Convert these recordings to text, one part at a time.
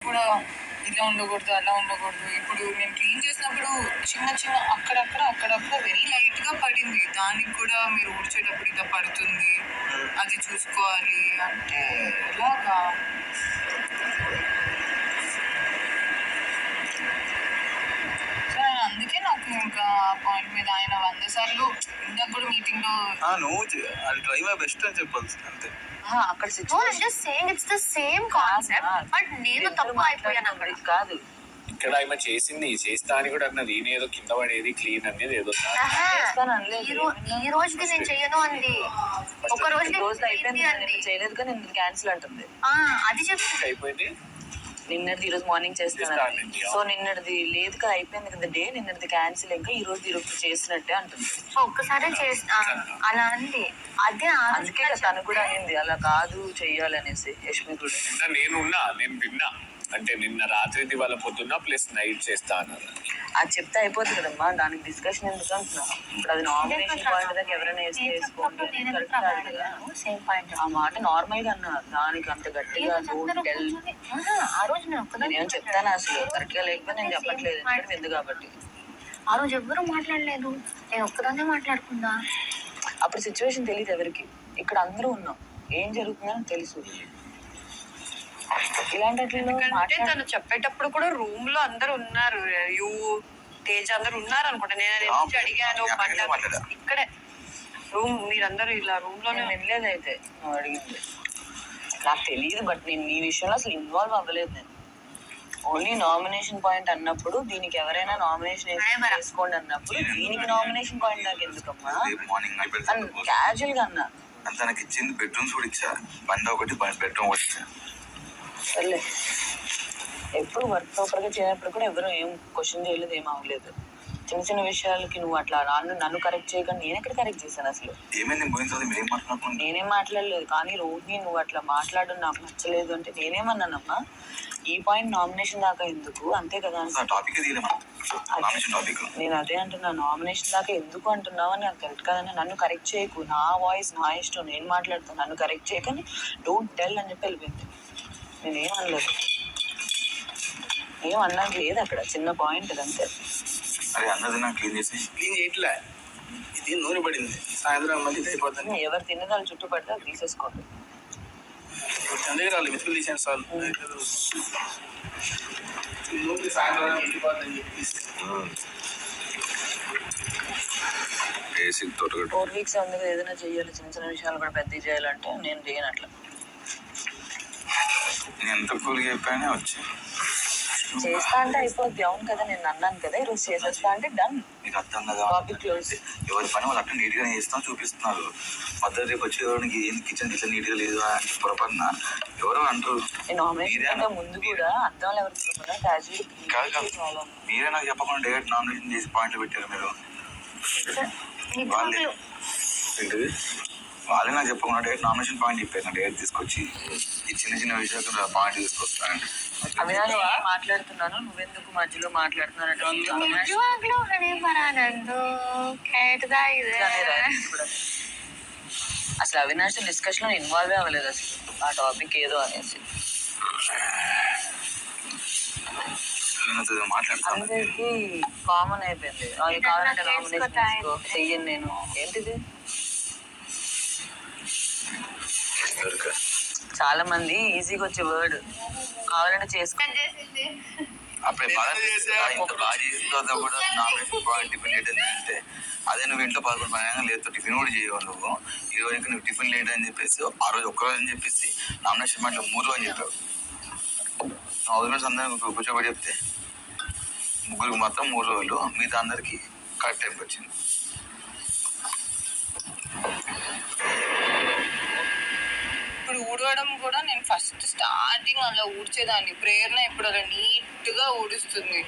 కూడా ఇలా ఉండకూడదు, అలా ఉండకూడదు. ఇప్పుడు నేను క్లీన్ చేసినప్పుడు చిన్న చిన్న అక్కడక్కడ వెరీ లైట్గా పడింది. దానికి కూడా మీరు ఊడ్చేటప్పుడు ఇలా పడుతుంది, అది చూసుకోవాలి అంటే ఎలాగా? అందుకే నాకు ఇంకా పాయింట్ మీద ఆయన 100 సార్లు ఇందాక కూడా మీటింగ్ లో నువ్వు అది ట్రై మై బెస్ట్ అని చెప్పాల్సి అంతే. అక్కడ సేమ్ కాన్సెప్ట్ బట్ నేను తప్పు అయిపోయాను అక్కడ కాదు. ఇక్కడ ఆమె చేసింది చేస్తా అని కూడా అన్నది, నేనేదో కింద పడేది క్లీన్ అనేది ఏదో ఈ రోజుకి నేను చెయ్యను అంది, ఒక రోజు అయిపోయింది చేయలేదు కానీ క్యాన్సిల్ అంటుంది. అది చెప్పి అయిపోయింది. నిన్నటిది ఈ రోజు మార్నింగ్ చేస్తాను, సో నిన్నటిది లేదు కదా అయిపోయింది కదా డే, నిన్నటిది క్యాన్సిల్ ఇంకా ఈ రోజు చేసినట్టే అంటుంది. ఒక్కసారి చేస్తా అలా అంది. అదే అందుకే తను కూడా అనింది అలా కాదు చెయ్యాలనేసి. యష్మి కూడా నేను విన్నా, అంటే నిన్న రాత్రిది వాళ్ళ పొద్దున్న ప్లస్ నైట్ చేస్తా అన్నారు. అది చెప్తే అయిపోతుంది కదమ్మా, దానికి డిస్కషన్ ఎందుకు అంటున్నా. ఇప్పుడు అది నామినేషన్ పాయింట్ దాకా ఎవరైనా వేసుకోండి ఆ మాట నార్మల్ గా అన్నా, దానికి అంత గట్టిగా నేను చెప్తాను అసలు కరెక్ట్ గా లేకపోతే నేను చెప్పట్లేదు ఎందుకు కాబట్టి. ఆ రోజు ఎవ్వరూ మాట్లాడలేదు, నేను ఒక్కదాన్నే మాట్లాడుకుందా. అప్పుడు సిచ్యువేషన్ తెలియదు ఎవరికి, ఇక్కడ అందరూ ఉన్నాం, ఏం జరుగుతుందని తెలుసు. ఇలాంటి తను చెప్పేటప్పుడు కూడా రూమ్ లో అందరు ఉన్నారు, తేజ్ అందరు ఉన్నారు అనుకుంటా. నేను అడిగాను ఇక్కడే రూమ్, మీరందరూ ఇలా రూమ్ లోనే వెళ్ళలేదు. అయితే నువ్వు అడిగింది నాకు తెలియదు, బట్ నేను ఈ విషయంలో అసలు ఇన్వాల్వ్ అవ్వలేదు. నేను ఓన్లీ నామినేషన్ పాయింట్ అన్నప్పుడు, దీనికి ఎవరైనా నామినేషన్ వేసుకోండి అన్నప్పుడు దీనికి నామినేషన్ పాయింట్ నాకు ఎందుకమ్మా క్యాజువల్ గా అన్నా. తనకి ఇచ్చింది బెడ్రూమ్స్ కూడా ఇచ్చా, బండి ఒకటి బెడ్రూమ్ ఒకటి ఇచ్చా. సర్లే, ఎప్పుడు వర్క్ ప్రాపర్ గా చేయనప్పుడు కూడా ఎవరు ఏం క్వశ్చన్ చేయలేదు, ఏం అవ్వలేదు. చిన్న చిన్న విషయాలకి నువ్వు అట్లా నన్ను కరెక్ట్ చేయకుండా నేను ఎక్కడ కరెక్ట్ చేశాను అసలు? నేనేం మాట్లాడలేదు, కానీ రోహిణి నువ్వు అట్లా మాట్లాడడం నాకు నచ్చలేదు అంటే నేనేమన్నానమ్మా, ఈ పాయింట్ నామినేషన్ దాకా ఎందుకు, అంతే కదా. నేను అదే అంటున్నా, నామినేషన్ దాకా ఎందుకు అంటున్నావు అని నాకు కరెక్ట్ కాదని నన్ను కరెక్ట్ చేయకు, నా వాయిస్ నా ఇష్టం, నేను మాట్లాడుతాను, నన్ను కరెక్ట్ చేయకని డోంట్ టెల్ అని చెప్పి వెళ్ళిపోయింది. నేనేం అనలేదు, ఏం అన్నది లేదు అక్కడ, చిన్న పాయింట్ అంతే. క్లీన్ చేయట్లే, ఇది నూనె పడింది, సాయంత్రం మళ్ళీ అయిపోతుంది. ఎవరు తిన్నదాలు చుట్టుపడితే అది తీసేసుకోండి. రాళ్ళు మెతుకులు తీసాను సార్, సాయంత్రం ఇంటిపోతుందని చెప్పేసి 4 weeks ఉంది కదా, ఏదైనా చెయ్యాలి, చిన్న చిన్న విషయాలు కూడా పెద్ద చేయాలంటే నేను చేయను అట్లా. నేను ఎంత కూల్గా చెప్పానే వచ్చి చేస్తా అంటే అయిపోద్ది. అవును కదా, నేను అన్నాను కదా ఈరోజు చేసేస్తా అంటే డన్. మీకు అర్థం కదా, ఎవరి పని వాళ్ళు అట్లా నీట్ గానే చేస్తాం చూపిస్తున్నారు. మధ్య రేపు వచ్చేవాడికి కిచెన్ నీట్ గా లేదు అని పొరపాటున ఎవరో అంటారు. ముందు కూడా అర్థం మీరే నాకు చెప్పకుండా డైరెక్ట్ నామినేషన్ చేసి పాయింట్లు పెట్టారు మీరు. వాళ్ళే నాకు చెప్పకుండా డైరెక్ట్ నామినేషన్ పాయింట్ చెప్పారు, డైరెక్ట్ తీసుకొచ్చి ఈ చిన్న చిన్న విషయాలు పాయింట్ తీసుకొస్తాను. మాట్లాడుతున్నాను, నువ్వెందుకు మధ్యలో మాట్లాడుతున్నాను? అసలు అవినాష్ డిస్కషన్ లో ఇన్వాల్వ్ అవ్వలేదు అసలు, ఆ టాపిక్ ఏదో అనేసి. అందరికి కామన్ అయిపోయింది, అది కావాలంటే నామినేషన్ చెయ్యను నేను. ఏంటిది, చాలా మంది ఈజీగా వచ్చే వర్డ్ కావాలంటే చేసుకో. అదే నువ్వు ఇంట్లో 11 పని లేదు, టిఫిన్ కూడా చేయవు నువ్వు. ఈ రోజు నువ్వు టిఫిన్ లేట్ అని చెప్పేసి ఆ రోజు ఒక్కరోజు అని చెప్పేసి నామినేషన్ పాయింట్లో 3 రోజు అని చెప్పావు. హౌస్ మేట్స్ అందరూ కూర్చోబడి చెప్తే ముగ్గురికి మాత్రం 3 రోజులు, మిగతా అందరికి కరెక్ట్ టైంకి వచ్చింది. ఇప్పుడు ఊడవడం కూడా నేను ఫస్ట్ స్టార్టింగ్ అలా ఊడ్చేదాన్ని, ప్రేరణ ఇప్పుడు అలా నీట్గా ఊడుస్తుంది.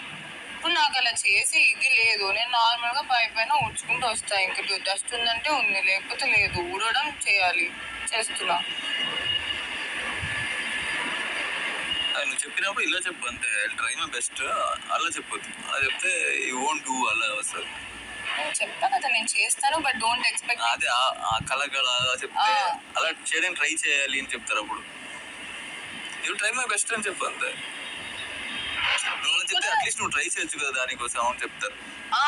ఇప్పుడు నాకు అలా చేసి ఇది లేదు, నేను నార్మల్గా పైన ఊడ్చుకుంటూ వస్తాను. ఇంక డస్ట్ ఉందంటే ఉంది, లేకపోతే లేదు. ఊడవడం చేయాలి, చేస్తున్నా. నువ్వు చెప్పినప్పుడు ఇలా చెప్పు అంతే, ట్రై మై బెస్ట్ అలా చెప్పొద్దు. అలా చెప్తే యూ వోంట్ డూ అలా వస్తుంది. నేను చెప్తా కదా నేను చేస్తాను, బట్ డోంట్ ఎక్స్పెక్ట్. అదే ఆ కళగల అలా చెప్తే అలా చేయడానికి ట్రై చేయాలి అని చెప్తారు. అప్పుడు యూ ట్రై మై బెస్ట్ అని చెప్పు అంతే. అట్లీస్ట్ నువ్వు ట్రై చేయొచ్చు కదా దానికోసం అవును చెప్తారు ఆ,